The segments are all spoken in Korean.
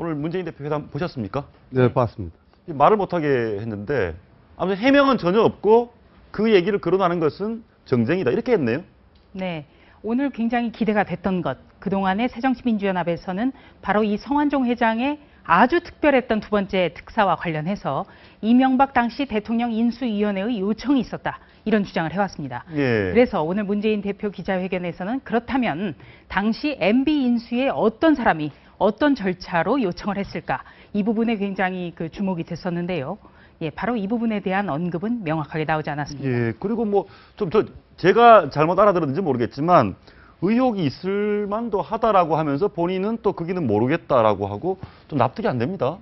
오늘 문재인 대표 회담 보셨습니까? 네, 봤습니다. 말을 못하게 했는데 아무튼 해명은 전혀 없고 그 얘기를 거론하는 것은 정쟁이다 이렇게 했네요. 네. 오늘 굉장히 기대가 됐던 것, 그동안의 새정치민주연합에서는 바로 이 성완종 회장의 아주 특별했던 두 번째 특사와 관련해서 이명박 당시 대통령 인수위원회의 요청이 있었다. 이런 주장을 해왔습니다. 예. 그래서 오늘 문재인 대표 기자회견에서는 그렇다면 당시 MB 인수에 어떤 사람이 어떤 절차로 요청을 했을까? 이 부분에 굉장히 주목이 됐었는데요. 예, 바로 이 부분에 대한 언급은 명확하게 나오지 않았습니다. 예, 그리고 뭐 좀 제가 잘못 알아들었는지 모르겠지만 의혹이 있을 만도 하다라고 하면서 본인은 또 거기는 모르겠다라고 하고 좀 납득이 안 됩니다.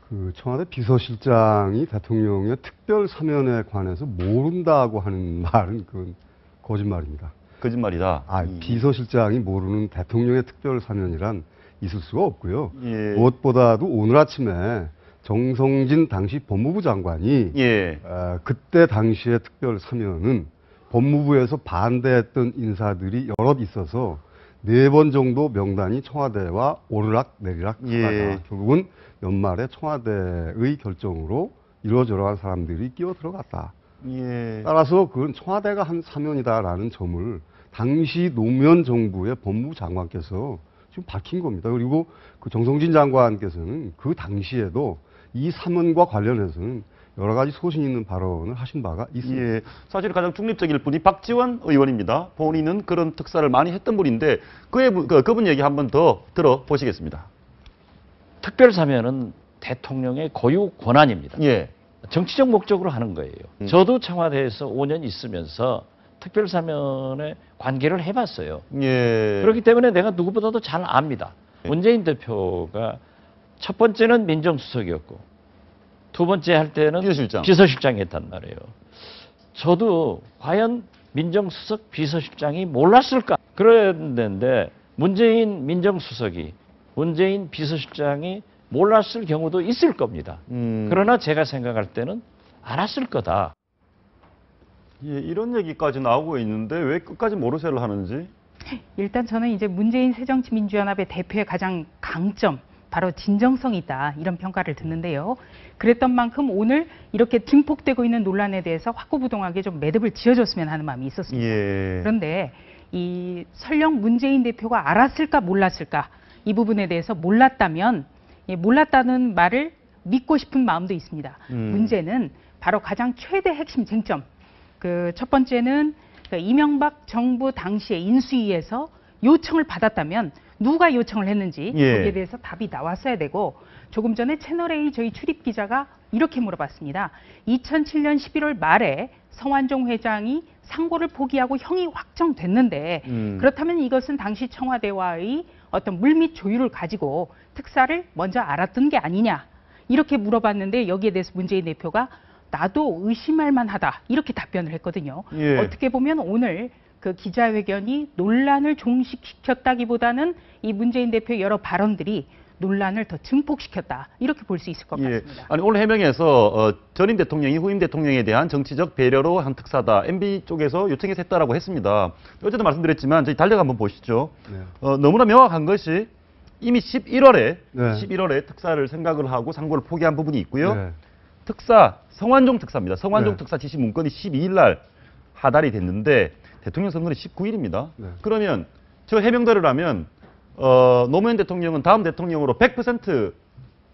그 청와대 비서실장이 대통령의 특별 사면에 관해서 모른다고 하는 말은 그건 거짓말입니다. 거짓말이다. 비서실장이 모르는 대통령의 특별 사면이란 있을 수가 없고요. 예. 무엇보다도 오늘 아침에 정성진 당시 법무부 장관이 예. 그때 당시의 특별 사면은 법무부에서 반대했던 인사들이 여럿 있어서 4번 정도 명단이 청와대와 오르락 내리락 하다가 예. 결국은 연말에 청와대의 결정으로 이러저러한 사람들이 끼어 들어갔다. 예. 따라서 그건 청와대가 한 사면이다라는 점을 당시 노무현 정부의 법무부 장관께서 지금 밝힌 겁니다. 그리고 그 정성진 장관께서는 그 당시에도 이 사면과 관련해서는 여러 가지 소신 있는 발언을 하신 바가 있습니다. 예, 사실 가장 중립적일 분이 박지원 의원입니다. 본인은 그런 특사를 많이 했던 분인데 그분 얘기 한번 더 들어보시겠습니다. 특별사면은 대통령의 고유 권한입니다. 예. 정치적 목적으로 하는 거예요. 저도 청와대에서 5년 있으면서 특별사면에 관계를 해봤어요. 예. 그렇기 때문에 내가 누구보다도 잘 압니다. 문재인 대표가 첫 번째는 민정수석이었고 두 번째 할 때는 비서실장이 했단 말이에요. 저도 과연 민정수석 비서실장이 몰랐을까? 그랬는데 문재인 민정수석이 문재인 비서실장이 몰랐을 경우도 있을 겁니다. 그러나 제가 생각할 때는 알았을 거다. 예, 이런 얘기까지 나오고 있는데 왜 끝까지 모르쇠를 하는지? 일단 저는 이제 문재인 새정치민주연합의 대표의 가장 강점, 바로 진정성이 있다, 이런 평가를 듣는데요. 그랬던 만큼 오늘 이렇게 증폭되고 있는 논란에 대해서 확고부동하게 좀 매듭을 지어줬으면 하는 마음이 있었습니다. 예. 그런데 이 설령 문재인 대표가 알았을까 몰랐을까 이 부분에 대해서 몰랐다면 몰랐다는 말을 믿고 싶은 마음도 있습니다. 문제는 바로 가장 최대 핵심 쟁점. 첫 번째는 이명박 정부 당시의 인수위에서 요청을 받았다면 누가 요청을 했는지 거기에 대해서 답이 나왔어야 되고, 조금 전에 채널A 저희 출입 기자가 이렇게 물어봤습니다. 2007년 11월 말에 성완종 회장이 상고를 포기하고 형이 확정됐는데 그렇다면 이것은 당시 청와대와의 어떤 물밑 조율을 가지고 특사를 먼저 알았던 게 아니냐, 이렇게 물어봤는데 여기에 대해서 문재인 대표가 나도 의심할 만하다, 이렇게 답변을 했거든요. 예. 어떻게 보면 오늘 그 기자회견이 논란을 종식시켰다기보다는 이 문재인 대표의 여러 발언들이 논란을 더 증폭시켰다, 이렇게 볼 수 있을 것 같습니다. 아니, 오늘 해명에서 전임 대통령이 후임 대통령에 대한 정치적 배려로 한 특사다, MB 쪽에서 요청해서 했다라고 했습니다. 어제도 말씀드렸지만 저희 달력 한번 보시죠. 네. 너무나 명확한 것이 이미 11월에 네. 11월에 특사를 생각을 하고 상고를 포기한 부분이 있고요. 네. 특사 성완종 특사입니다. 성완종 네. 특사 지시 문건이 12일 날 하달이 됐는데 대통령 선거는 19일입니다. 네. 그러면 저 해명대로라면 노무현 대통령은 다음 대통령으로 100%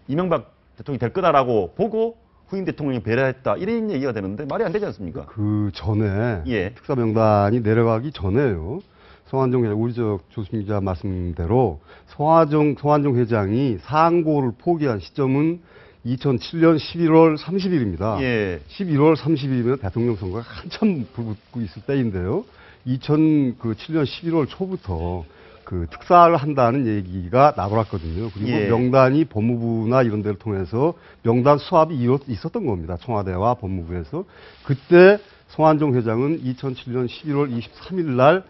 이명박 대통령이 될 거다라고 보고 후임 대통령이 배려했다, 이런 얘기가 되는데 말이 안 되지 않습니까? 그 전에 예. 특사 명단이 내려가기 전에요. 성완종 회장, 우리 조수민 기자 말씀대로 성완종 회장이 상고를 포기한 시점은 2007년 11월 30일입니다. 예. 11월 30일이면 대통령 선거가 한참 불붙고 있을 때인데요. 2007년 11월 초부터 그 특사를 한다는 얘기가 나돌았거든요. 그리고 예. 명단이 법무부나 이런 데를 통해서 명단 수합이 있었던 겁니다. 청와대와 법무부에서. 그때 성완종 회장은 2007년 11월 23일 날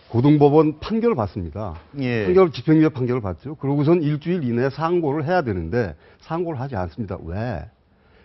고등법원 판결을 받습니다. 예. 집행유예 판결을 받죠. 그러고선 일주일 이내에 상고를 해야 되는데 상고를 하지 않습니다. 왜?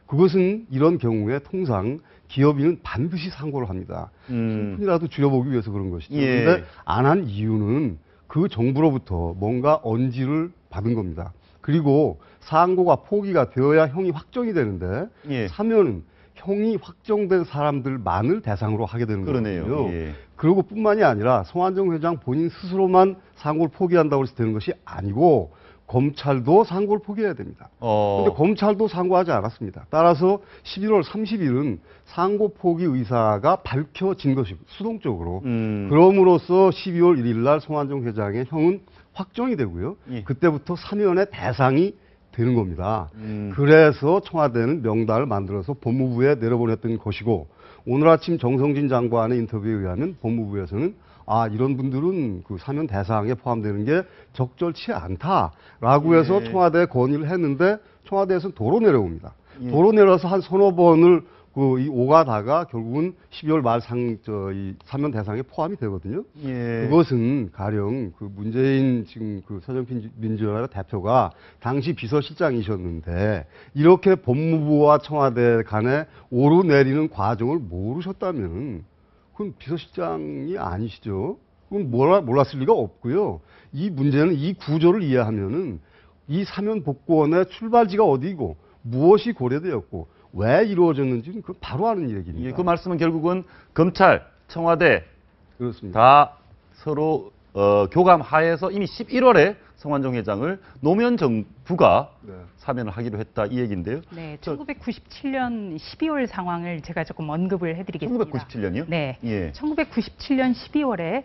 그것은 이런 경우에 통상 기업인은 반드시 상고를 합니다. 손이라도 줄여보기 위해서 그런 것이죠. 예. 그런데 안 한 이유는 그 정부로부터 뭔가 언지를 받은 겁니다. 그리고 상고가 포기가 되어야 형이 확정이 되는데 예. 사면은 형이 확정된 사람들만을 대상으로 하게 되는 그러네요. 거거든요. 예. 그리고 뿐만이 아니라 성완종 회장 본인 스스로만 상고를 포기한다고 해서 되는 것이 아니고 검찰도 상고를 포기해야 됩니다. 그런데 검찰도 상고하지 않았습니다. 따라서 11월 30일은 상고 포기 의사가 밝혀진 것이고 수동적으로 그럼으로써 12월 1일 날 성완종 회장의 형은 확정이 되고요. 예. 그때부터 사면의 대상이 되는 겁니다. 그래서 청와대는 명단을 만들어서 법무부에 내려보냈던 것이고 오늘 아침 정성진 장관의 인터뷰에 의하면 법무부에서는 이런 분들은 그 사면 대상에 포함되는 게 적절치 않다라고 해서 예. 청와대에 건의를 했는데 청와대에서는 도로 내려옵니다. 예. 도로 내려서 한 서너 번을 이 오가다가 결국은 12월 말 이 사면 대상에 포함이 되거든요. 예. 그것은 가령 그 문재인 지금 그 서정필 민주연합의 대표가 당시 비서실장이셨는데 이렇게 법무부와 청와대 간에 오르내리는 과정을 모르셨다면 그건 비서실장이 아니시죠. 그건 몰랐을 리가 없고요. 이 문제는 이 구조를 이해하면은 이 사면 복권의 출발지가 어디고 무엇이 고려되었고 왜 이루어졌는지는 그 바로 아는 얘기입니다. 예, 그 말씀은 결국은 검찰, 청와대 그렇습니다. 다 서로 교감 하에서 이미 11월에 성완종 회장을 노무현 정부가 네. 사면을 하기로 했다 이 얘기인데요. 네, 1997년 12월 상황을 제가 조금 언급을 해드리겠습니다. 1997년이요? 네, 예. 1997년 12월에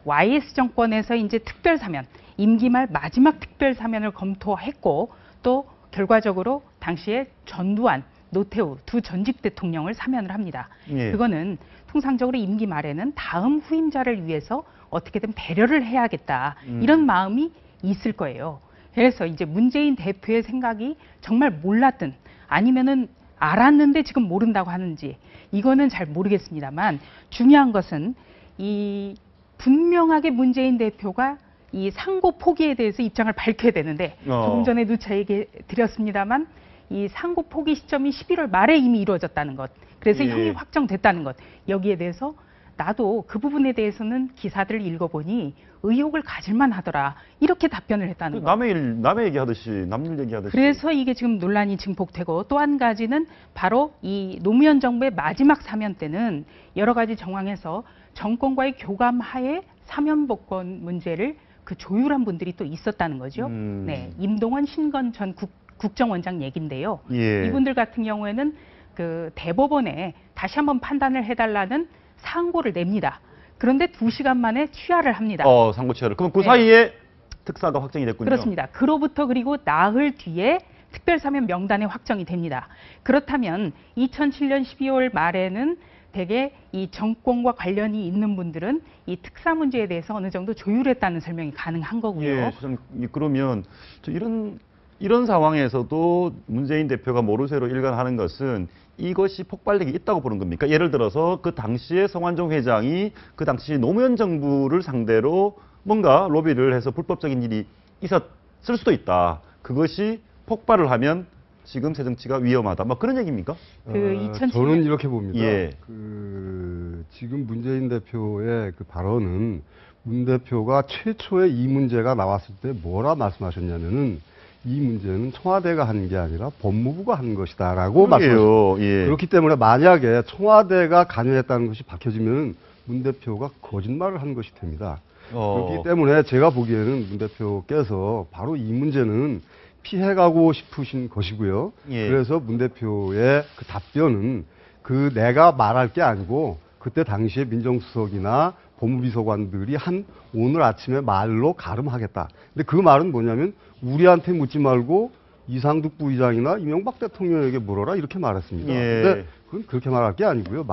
YS 정권에서 이제 특별 사면, 임기 말 마지막 특별 사면을 검토했고 또 결과적으로 당시에 전두환, 노태우 두 전직 대통령을 사면을 합니다. 예. 그거는 통상적으로 임기 말에는 다음 후임자를 위해서 어떻게든 배려를 해야겠다 이런 마음이 있을 거예요. 그래서 이제 문재인 대표의 생각이 정말 몰랐든 아니면은 알았는데 지금 모른다고 하는지 이거는 잘 모르겠습니다만 중요한 것은 이 분명하게 문재인 대표가 이 상고 포기에 대해서 입장을 밝혀야 되는데 조금 전에도 제 얘기 드렸습니다만 이 상고 포기 시점이 11월 말에 이미 이루어졌다는 것. 그래서 예. 형이 확정됐다는 것. 여기에 대해서 나도 그 부분에 대해서는 기사들을 읽어보니 의혹을 가질만 하더라. 이렇게 답변을 했다는 것. 남의 얘기하듯이 남일 얘기하듯이. 그래서 이게 지금 논란이 증폭되고 또 한 가지는 바로 이 노무현 정부의 마지막 사면 때는 여러 가지 정황에서 정권과의 교감 하에 사면 복권 문제를 그 조율한 분들이 또 있었다는 거죠. 네, 임동원 신건 전 국정원장 얘긴데요. 예. 이분들 같은 경우에는 그 대법원에 다시 한번 판단을 해달라는 상고를 냅니다. 그런데 2시간 만에 취하를 합니다. 상고 취하를. 그럼 그 네. 사이에 특사가 확정이 됐군요. 그렇습니다. 그로부터 그리고 나흘 뒤에 특별사면 명단에 확정이 됩니다. 그렇다면 2007년 12월 말에는 대개 이 정권과 관련이 있는 분들은 이 특사 문제에 대해서 어느 정도 조율했다는 설명이 가능한 거고요. 예, 그러면 이런 상황에서도 문재인 대표가 모르쇠로 일관하는 것은 이것이 폭발력이 있다고 보는 겁니까? 예를 들어서 그 당시에 성완종 회장이 그 당시 노무현 정부를 상대로 뭔가 로비를 해서 불법적인 일이 있었을 수도 있다. 그것이 폭발을 하면 지금 새 정치가 위험하다. 뭐 그런 얘기입니까? 저는 이렇게 봅니다. 예. 지금 문재인 대표의 그 발언은 문 대표가 최초에 이 문제가 나왔을 때 뭐라 말씀하셨냐면은 이 문제는 청와대가 한 게 아니라 법무부가 한 것이다라고 말씀하셨어요. 예. 그렇기 때문에 만약에 청와대가 관여했다는 것이 밝혀지면 문 대표가 거짓말을 한 것이 됩니다. 그렇기 때문에 제가 보기에는 문 대표께서 바로 이 문제는 피해가고 싶으신 것이고요. 예. 그래서 문 대표의 그 답변은 그 내가 말할 게 아니고 그때 당시에 민정수석이나 법무비서관들이 한 오늘 아침에 말로 가름하겠다. 근데 그 말은 뭐냐면 우리한테 묻지 말고 이상득 부의장이나 이명박 대통령에게 물어라 이렇게 말했습니다. 예. 근데 그건 그렇게 말할 게 아니고요.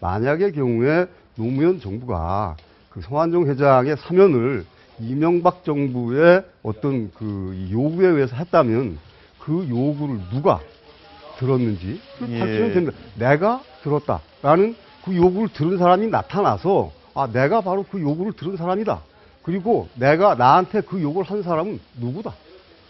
만약의 경우에 노무현 정부가 그 성완종 회장의 사면을 이명박 정부의 어떤 그 요구에 의해서 했다면 그 요구를 누가 들었는지 밝히면 됩니다. 내가 들었다라는 그 요구를 들은 사람이 나타나서 내가 바로 그 요구를 들은 사람이다. 그리고 내가 나한테 그 요구를 한 사람은 누구다.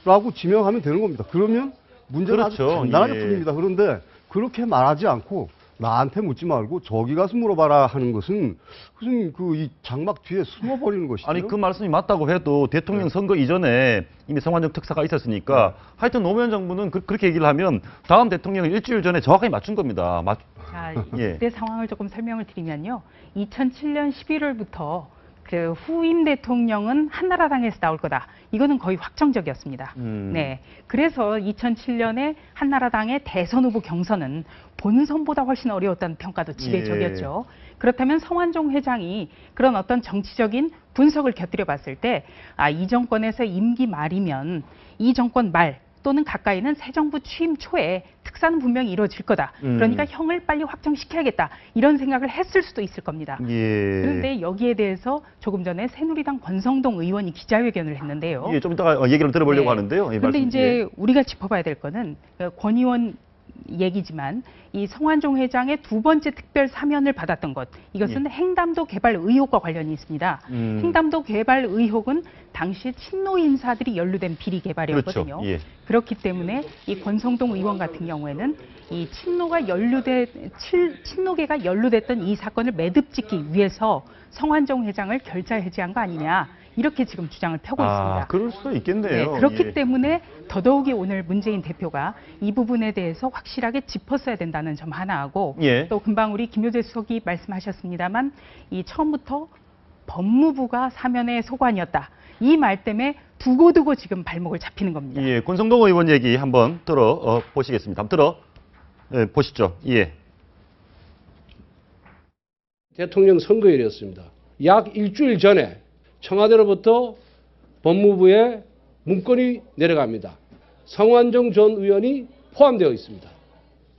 라고 지명하면 되는 겁니다. 그러면 문제는 그렇죠. 아주 간단하게 예. 풀립니다. 그런데 그렇게 말하지 않고 나한테 묻지 말고 저기 가서 물어봐라 하는 것은 무슨 그 이 장막 뒤에 숨어버리는 것이죠. 아니 그 말씀이 맞다고 해도 대통령 선거 이전에 이미 성완종 특사가 있었으니까 하여튼 노무현 정부는 그렇게 얘기를 하면 다음 대통령이 일주일 전에 정확하게 맞춘 겁니다. 자, 예. 이때 상황을 조금 설명을 드리면요. 2007년 11월부터 그 후임 대통령은 한나라당에서 나올 거다. 이거는 거의 확정적이었습니다. 네. 그래서 2007년에 한나라당의 대선 후보 경선은 본선보다 훨씬 어려웠다는 평가도 지배적이었죠. 그렇다면 성완종 회장이 그런 어떤 정치적인 분석을 곁들여 봤을 때, 이 정권에서 임기 말이면 이 정권 말 또는 가까이는 새 정부 취임 초에 특사는 분명히 이루어질 거다. 그러니까 형을 빨리 확정시켜야겠다. 이런 생각을 했을 수도 있을 겁니다. 예. 그런데 여기에 대해서 조금 전에 새누리당 권성동 의원이 기자회견을 했는데요. 예, 좀 이따가 얘기를 들어보려고 네. 하는데요. 예, 그런데 말씀, 이제 예. 우리가 짚어봐야 될 거는 권 의원 얘기지만 이 성완종 회장의 두 번째 특별 사면을 받았던 것, 이것은 횡담도 개발 의혹과 관련이 있습니다. 횡담도 개발 의혹은 당시 친노 인사들이 연루된 비리 개발이었거든요. 그렇죠. 예. 그렇기 때문에 이 권성동 의원 같은 경우에는 이 친노계가 연루됐던 이 사건을 매듭짓기 위해서 성완종 회장을 결자 해지한 거 아니냐, 이렇게 지금 주장을 펴고 있습니다. 그럴 수도 있겠네요. 네, 그렇기 예. 때문에 더더욱이 오늘 문재인 대표가 이 부분에 대해서 확실하게 짚었어야 된다는 점 하나하고, 예. 또 금방 우리 김효재 수석이 말씀하셨습니다만 이 처음부터 법무부가 사면의 소관이었다. 이 말 때문에 두고두고 지금 발목을 잡히는 겁니다. 예, 권성동 의원 얘기 한번 보시겠습니다. 한번 보시죠. 예. 대통령 선거일이었습니다. 약 일주일 전에 청와대로부터 법무부에 문건이 내려갑니다. 성완종 전 의원이 포함되어 있습니다.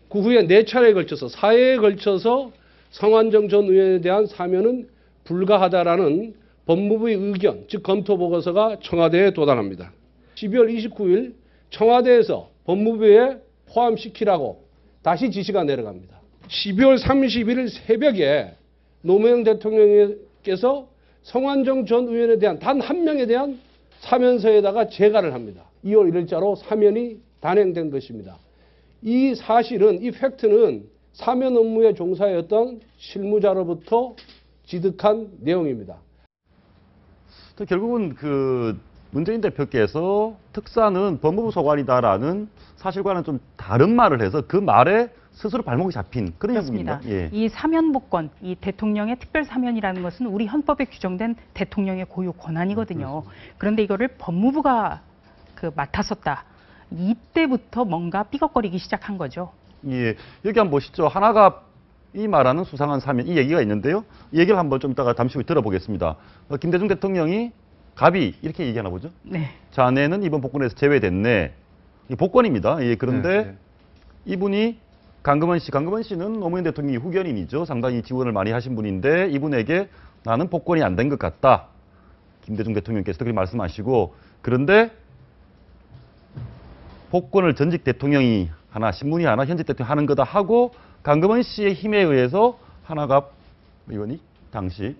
그 후에 4차례에 걸쳐서 4회에 걸쳐서 성완종 전 의원에 대한 사면은 불가하다라는 법무부의 의견, 즉 검토 보고서가 청와대에 도달합니다. 12월 29일 청와대에서 법무부에 포함시키라고 다시 지시가 내려갑니다. 12월 31일 새벽에 노무현 대통령께서 성완종 전 의원에 대한 단 한 명에 대한 사면서에다가 재가를 합니다. 2월 1일자로 사면이 단행된 것입니다. 이 사실은, 이 팩트는 사면 업무에 종사했던 실무자로부터 지득한 내용입니다. 결국은 그 문재인 대표께서 특사는 법무부 소관이다라는 사실과는 좀 다른 말을 해서 그 말에 스스로 발목이 잡힌 그런 그렇습니다. 부분입니다. 예. 이 사면복권, 이 대통령의 특별 사면이라는 것은 우리 헌법에 규정된 대통령의 고유 권한이거든요. 그런데 이거를 법무부가 맡았었다. 이때부터 뭔가 삐걱거리기 시작한 거죠. 예, 여기 한번 보시죠. 하나갑이 말하는 수상한 사면, 이 얘기가 있는데요. 이 얘기를 한번 좀 이따가 잠시 후에 들어보겠습니다. 김대중 대통령이 갑이 이렇게 얘기하나 보죠. 네. 자네는 이번 복권에서 제외됐네. 이 복권입니다. 예, 그런데 이분이 강금원 씨는 노무현 대통령이 후견인이죠. 상당히 지원을 많이 하신 분인데 이분에게 나는 복권이 안 된 것 같다. 김대중 대통령께서 그렇게 말씀하시고, 그런데 복권을 전직 대통령이 하나, 신문이 하나, 현직 대통령이 하는 거다 하고 강금원 씨의 힘에 의해서 하나갑 의원이 당시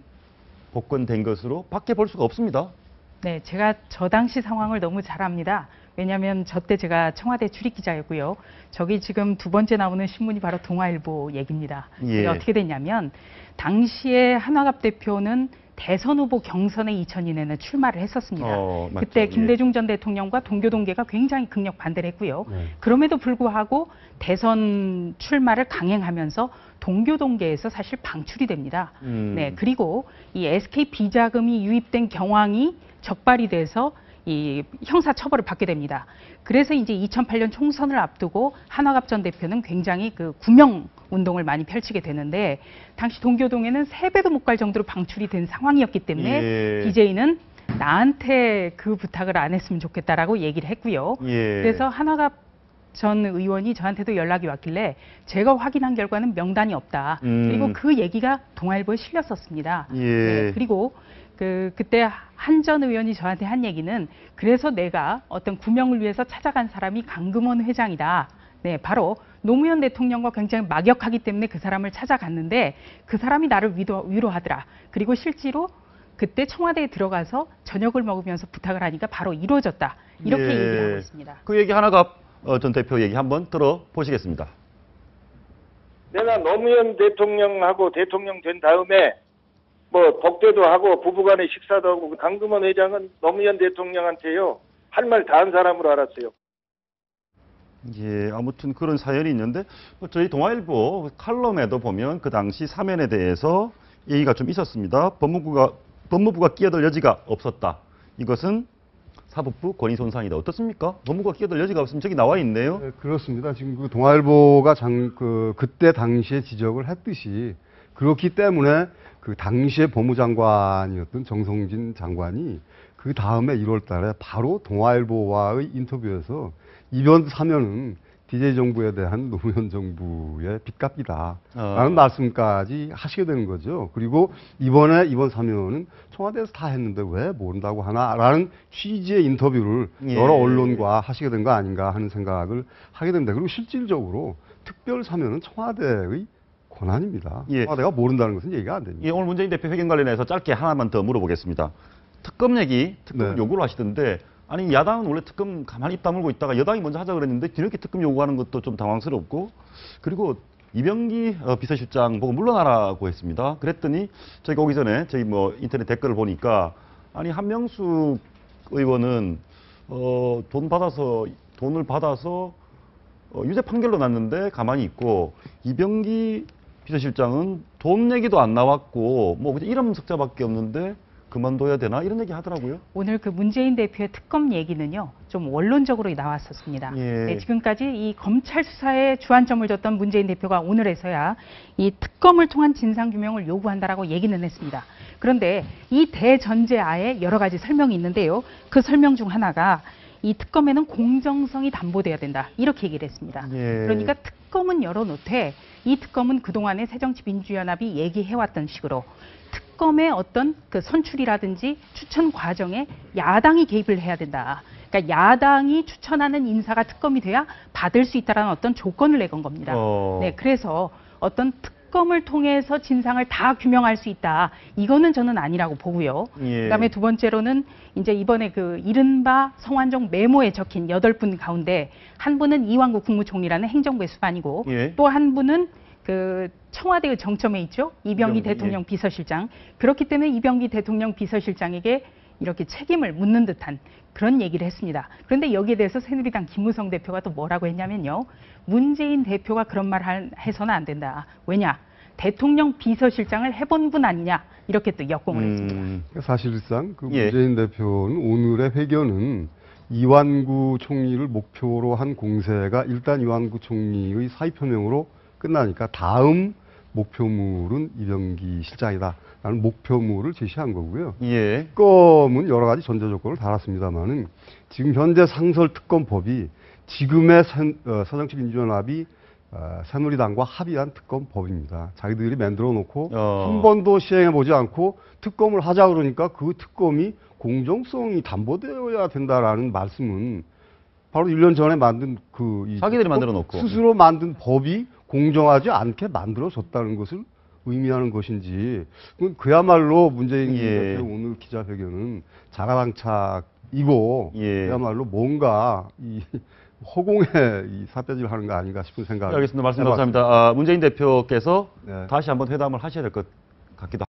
복권된 것으로 밖에 볼 수가 없습니다. 네, 제가 저 당시 상황을 너무 잘 압니다. 왜냐하면 저 때 제가 청와대 출입기자였고요. 저기 지금 두 번째 나오는 신문이 바로 동아일보 얘기입니다. 예. 이게 어떻게 됐냐면 당시에 한화갑 대표는 대선 후보 경선에 2002년에 출마를 했었습니다. 맞죠. 그때 김대중 전 대통령과 동교동계가 굉장히 극력 반대를 했고요. 그럼에도 불구하고 대선 출마를 강행하면서 동교동계에서 사실 방출이 됩니다. 네, 그리고 이 SK 비자금이 유입된 경황이 적발이 돼서 이 형사 처벌을 받게 됩니다. 그래서 이제 2008년 총선을 앞두고 한화갑 전 대표는 굉장히 그 구명 운동을 많이 펼치게 되는데 당시 동교동에는 3배도 못 갈 정도로 방출이 된 상황이었기 때문에 DJ는 나한테 그 부탁을 안 했으면 좋겠다라고 얘기를 했고요. 그래서 한화갑 전 의원이 저한테도 연락이 왔길래 제가 확인한 결과는 명단이 없다. 그리고 그 얘기가 동아일보에 실렸었습니다. 네, 그리고 그때 한 전 의원이 저한테 한 얘기는 그래서 내가 어떤 구명을 위해서 찾아간 사람이 강금원 회장이다. 네, 바로 노무현 대통령과 굉장히 막역하기 때문에 그 사람을 찾아갔는데 그 사람이 나를 위로하더라. 그리고 실제로 그때 청와대에 들어가서 저녁을 먹으면서 부탁을 하니까 바로 이루어졌다. 이렇게 얘기를 하고 있습니다. 그 얘기 하나갑 전 대표 얘기 한번 들어보시겠습니다. 내가 노무현 대통령하고 대통령 된 다음에 뭐 복대도 하고 부부간에 식사도 하고 강금원 회장은 노무현 대통령한테요 할 말 다 한 사람으로 알았어요. 예, 아무튼 그런 사연이 있는데 저희 동아일보 칼럼에도 보면 그 당시 사면에 대해서 얘기가 좀 있었습니다. 법무부가 끼어들 여지가 없었다. 이것은 사법부 권위 손상이다. 어떻습니까? 법무부가 끼어들 여지가 없으면 저기 나와 있네요. 네, 그렇습니다. 지금 그 동아일보가 그때 당시에 지적을 했듯이 그렇기 때문에 그 당시에 법무장관이었던 정성진 장관이 그 다음에 1월 달에 바로 동아일보와의 인터뷰에서 이번 사면은 DJ 정부에 대한 노무현 정부의 빚갚기다 라는 말씀까지 하시게 되는 거죠. 그리고 이번 사면은 청와대에서 다 했는데 왜 모른다고 하나라는 취지의 인터뷰를 예. 여러 언론과 하시게 된 거 아닌가 하는 생각을 하게 됩니다. 그리고 실질적으로 특별 사면은 청와대의 권한입니다. 예. 청와대가 모른다는 것은 얘기가 안 됩니다. 예, 오늘 문재인 대표 회견 관련해서 짧게 하나만 더 물어보겠습니다. 특검 네. 요구를 하시던데 아니 야당은 원래 특검 가만히 입 다물고 있다가 여당이 먼저 하자 그랬는데 뒤늦게 특검 요구하는 것도 좀 당황스럽고 그리고 이병기 비서실장 보고 물러나라고 했습니다. 그랬더니 저희가 오기 전에 저희 뭐 인터넷 댓글을 보니까 아니 한명숙 의원은 돈을 받아서 유죄 판결로 났는데 가만히 있고 이병기 비서실장은 돈 내기도 안 나왔고 뭐 이름 석자밖에 없는데 그만둬야 되나 이런 얘기 하더라고요. 오늘 그 문재인 대표의 특검 얘기는요, 좀 원론적으로 나왔었습니다. 예. 네, 지금까지 이 검찰 수사에 주안점을 줬던 문재인 대표가 오늘에서야 이 특검을 통한 진상규명을 요구한다라고 얘기는 했습니다. 그런데 이 대전제하에 여러 가지 설명이 있는데요. 그 설명 중 하나가 이 특검에는 공정성이 담보돼야 된다. 이렇게 얘기를 했습니다. 예. 그러니까 특검은 열어놓되 이 특검은 그동안에 새정치민주연합이 얘기해왔던 식으로 특검의 어떤 그 선출이라든지 추천 과정에 야당이 개입을 해야 된다. 그러니까 야당이 추천하는 인사가 특검이 돼야 받을 수 있다는 어떤 조건을 내건 겁니다. 네, 그래서 어떤 특검을 통해서 진상을 다 규명할 수 있다. 이거는 저는 아니라고 보고요. 예. 그다음에 두 번째로는 이제 이번에 그 이른바 성완종 메모에 적힌 8분 가운데 한 분은 이완구 국무총리라는 행정부의 수반이고 예. 또 한 분은 그 청와대의 정점에 있죠. 이병기 이병기, 대통령 예. 비서실장. 그렇기 때문에 이병기 대통령 비서실장에게 이렇게 책임을 묻는 듯한 그런 얘기를 했습니다. 그런데 여기에 대해서 새누리당 김무성 대표가 또 뭐라고 했냐면요. 문재인 대표가 그런 말 해서는 안 된다. 왜냐? 대통령 비서실장을 해본 분 아니냐. 이렇게 또 역공을 했습니다. 사실상 그 예. 문재인 대표는 오늘의 회견은 이완구 총리를 목표로 한 공세가 일단 이완구 총리의 사의 표명으로 끝나니까 다음 목표물은 이병기 실장이다라는 목표물을 제시한 거고요. 예. 특검은 여러 가지 전제 조건을 달았습니다만은 지금 현재 상설특검법이 지금의 새정치민주연합이 새누리당과 합의한 특검법입니다. 자기들이 만들어 놓고 한 번도 시행해 보지 않고 특검을 하자 그러니까 그 특검이 공정성이 담보되어야 된다라는 말씀은 바로 1년 전에 만든 자기들이 만들어 놓고 스스로 만든 법이 공정하지 않게 만들어졌다는 것을 의미하는 것인지 그야말로 문재인 예. 대표 오늘 기자회견은 자가당착이고 예. 그야말로 뭔가 이 허공에 이 삿대질 하는 거 아닌가 싶은 생각이 알겠습니다. 말씀 감사합니다. 문재인 대표께서 네. 다시 한번 회담을 하셔야 될 것 같기도 합니다.